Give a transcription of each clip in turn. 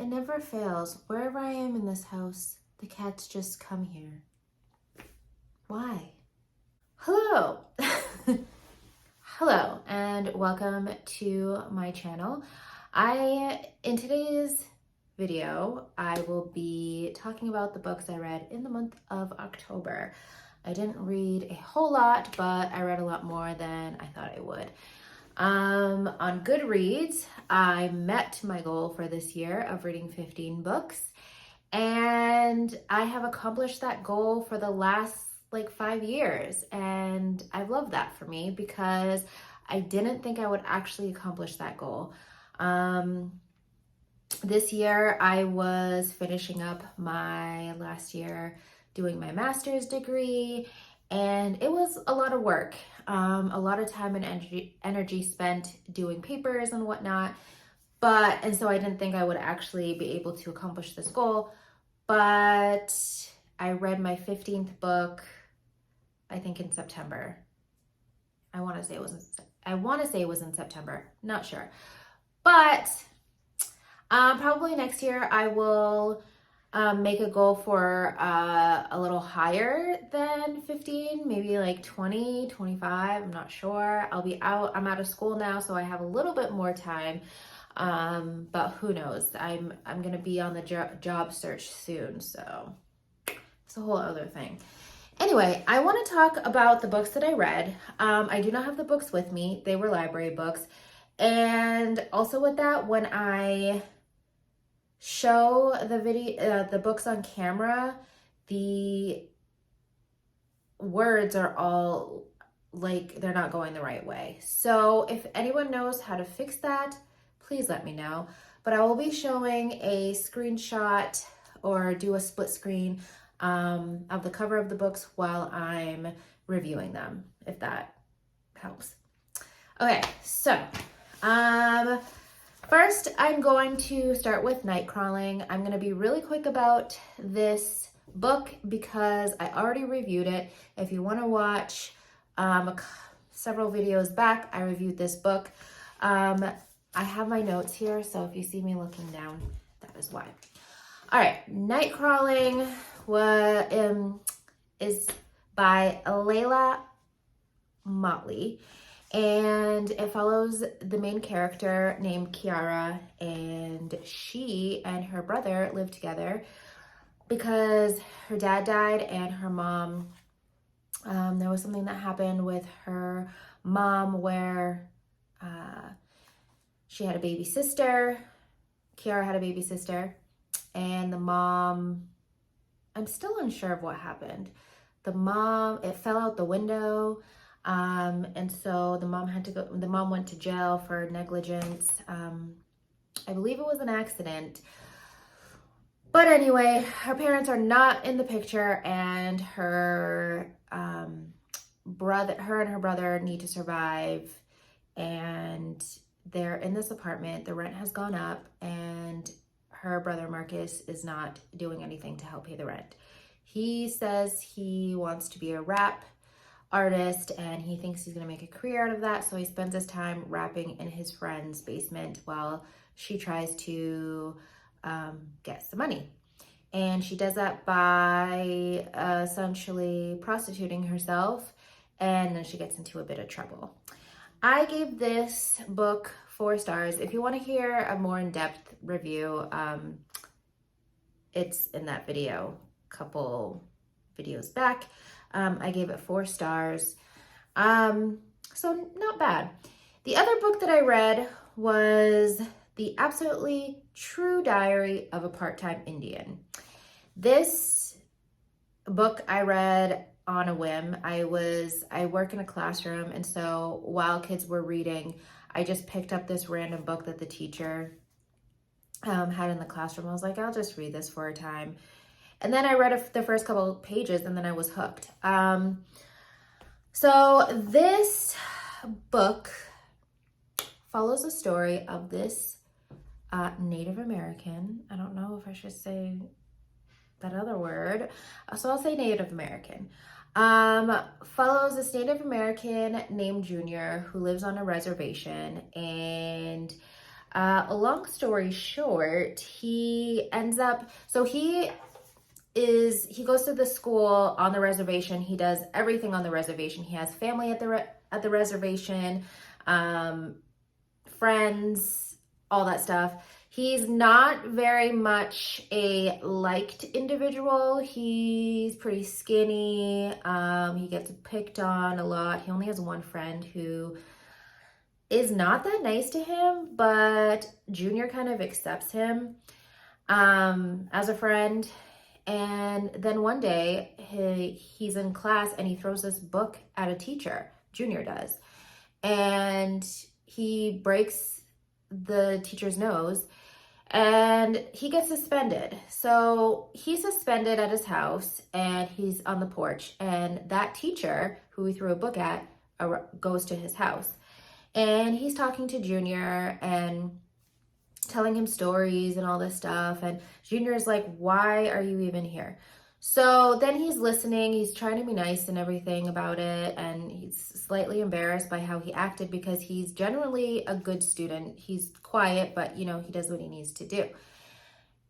It never fails. Wherever I am in this house, the cats just come here. Why? Hello. Hello and welcome to my channel. In today's video, I will be talking about the books I read in the month of October. I didn't read a whole lot, but I read a lot more than I thought I would. On Goodreads, I met my goal for this year of reading 15 books, and I have accomplished that goal for the last 5 years, and I love that for me because I didn't think I would actually accomplish that goal. This year I was finishing up my last year doing my master's degree, and it was a lot of work, a lot of time and energy spent doing papers and whatnot. And so I didn't think I would actually be able to accomplish this goal. But I read my 15th book, I think in September. I want to say it was in September, not sure. But probably next year I will make a goal for a little higher than 15, maybe 20, 25, I'm not sure. I'm out of school now, so I have a little bit more time, but who knows. I'm gonna be on the job search soon, so it's a whole other thing. Anyway, I want to talk about the books that I read. I do not have the books with me. They were library books. And also with that, when I show the books on camera, the words are all they're not going the right way. So if anyone knows how to fix that, please let me know. But I will be showing a screenshot or do a split screen of the cover of the books while I'm reviewing them, if that helps. Okay, so first, I'm going to start with Night Crawling. I'm going to be really quick about this book because I already reviewed it. If you want to watch several videos back, I reviewed this book. I have my notes here, so if you see me looking down, that is why. All right, Night Crawling is by Layla Motley. And it follows the main character named Kiara, and she and her brother live together because her dad died and her mom, there was something that happened with her mom where she had a baby sister. Kiara had a baby sister, and the mom, I'm still unsure of what happened. It fell out the window. And so the mom went to jail for negligence. I believe it was an accident. But anyway, her parents are not in the picture, and her and her brother need to survive. And they're in this apartment. The rent has gone up, and her brother Marcus is not doing anything to help pay the rent. He says he wants to be a rap artist and he thinks he's going to make a career out of that, so he spends his time rapping in his friend's basement while she tries to get some money. And she does that by essentially prostituting herself, and then she gets into a bit of trouble. I gave this book 4 stars. If you want to hear a more in-depth review, it's in that video, couple videos back. I gave it 4 stars. So not bad. The other book that I read was The Absolutely True Diary of a Part-Time Indian. This book I read on a whim. I work in a classroom, and so while kids were reading, I just picked up this random book that the teacher had in the classroom. I was like, I'll just read this for a time. And then I read the first couple pages, and then I was hooked. So this book follows the story of this Native American. I don't know if I should say that other word. So I'll say Native American. Follows this Native American named Junior who lives on a reservation, and A long story short, he goes to the school on the reservation. He does everything on the reservation. He has family at the reservation, um, friends, all that stuff. He's not very much a liked individual. He's pretty skinny. He gets picked on a lot. He only has one friend who is not that nice to him, but Junior kind of accepts him as a friend. And then one day he's in class and he throws this book at a teacher. Junior does. And he breaks the teacher's nose and he gets suspended. So he's suspended at his house and he's on the porch. And that teacher who he threw a book at goes to his house. And he's talking to Junior and telling him stories and all this stuff. And Junior is like, why are you even here? So then he's listening. He's trying to be nice and everything about it. And he's slightly embarrassed by how he acted because he's generally a good student. He's quiet, but he does what he needs to do.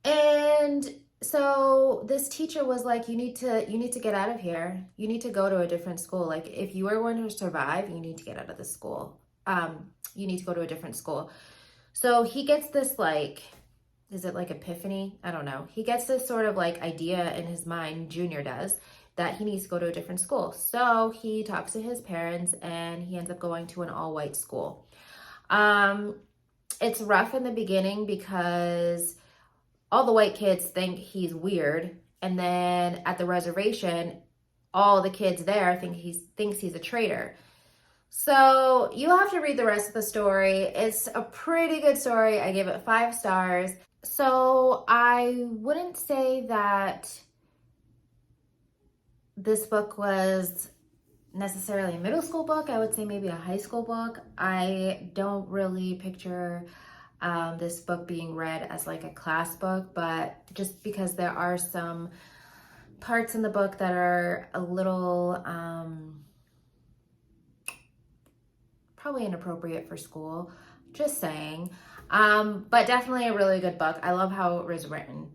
And so this teacher was like, you need to get out of here. You need to go to a different school. Like, if you are going to survive, you need to get out of the school. You need to go to a different school. So he gets this is it like epiphany? I don't know. He gets this sort of idea in his mind, Junior does, that he needs to go to a different school. So he talks to his parents and he ends up going to an all-white school. It's rough in the beginning because all the white kids think he's weird. And then at the reservation, all the kids there thinks he's a traitor. So you'll have to read the rest of the story. It's a pretty good story. I give it 5 stars. So I wouldn't say that this book was necessarily a middle school book. I would say maybe a high school book. I don't really picture this book being read as a class book, but just because there are some parts in the book that are a little probably inappropriate for school, just saying. But definitely a really good book. I love how it was written.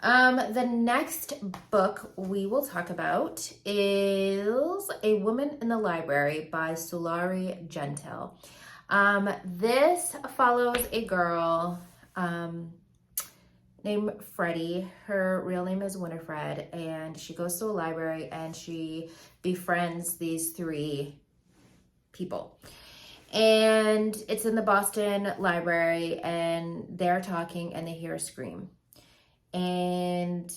The next book we will talk about is A Woman in the Library by Sulari Gentile. This follows a girl named Freddie. Her real name is Winifred, and she goes to a library and she befriends these 3 people. And it's in the Boston Library, and they're talking and they hear a scream. And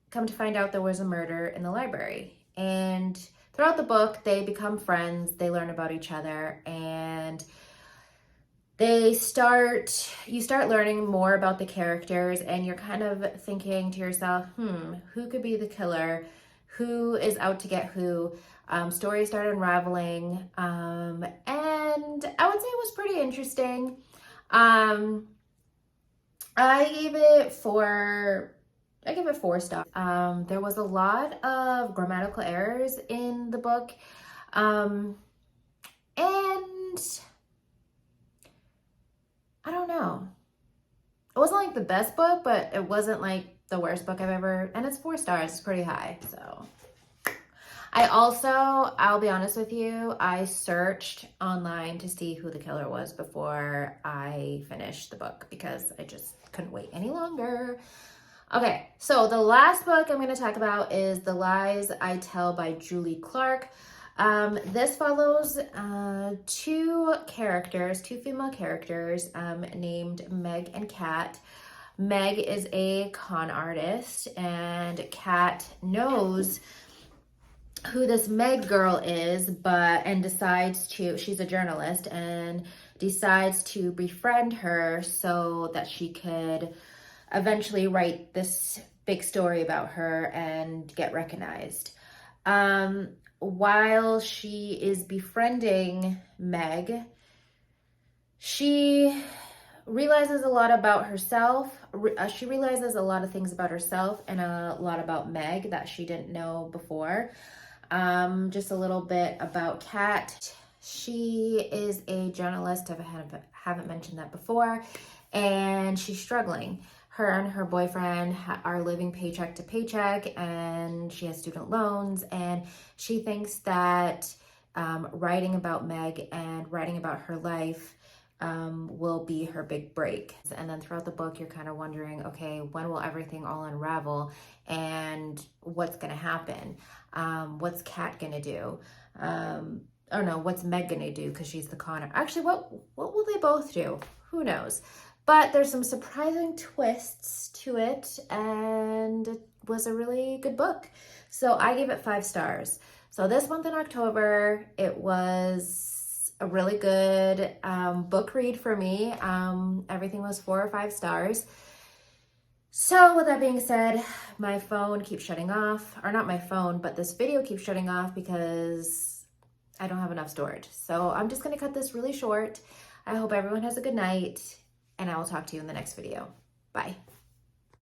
come to find out there was a murder in the library. And throughout the book, they become friends, they learn about each other, and you start learning more about the characters, and you're kind of thinking to yourself, who could be the killer? Who is out to get who? Stories start unraveling, and I would say it was pretty interesting. I gave it 4 stars. There was a lot of grammatical errors in the book, and I don't know. It wasn't the best book, but it wasn't the worst book I've ever, and it's 4 stars. It's pretty high, so. I'll be honest with you, I searched online to see who the killer was before I finished the book because I just couldn't wait any longer. Okay, so the last book I'm going to talk about is The Lies I Tell by Julie Clark. This follows 2 female characters named Meg and Kat. Meg is a con artist, and Kat knows who this Meg girl is, she's a journalist and decides to befriend her so that she could eventually write this big story about her and get recognized. While she is befriending Meg, she realizes a lot about herself. She realizes a lot of things about herself and a lot about Meg that she didn't know before. Just a little bit about Kat. She is a journalist of haven't mentioned that before. And she's struggling. Her and her boyfriend are living paycheck to paycheck, and she has student loans, and she thinks that writing about Meg and writing about her life will be her big break. And then throughout the book, you're kind of wondering, okay, when will everything all unravel and what's going to happen? What's Kat going to do? Or no, what's Meg going to do? Because she's the conner. Actually, what will they both do? Who knows? But there's some surprising twists to it, and it was a really good book. So I gave it 5 stars. So this month in October, it was a really good book read for me. Everything was 4 or 5 stars. So with that being said, my phone keeps shutting off, or not my phone, but this video keeps shutting off because I don't have enough storage. So I'm just gonna cut this really short. I hope everyone has a good night, and I will talk to you in the next video. Bye.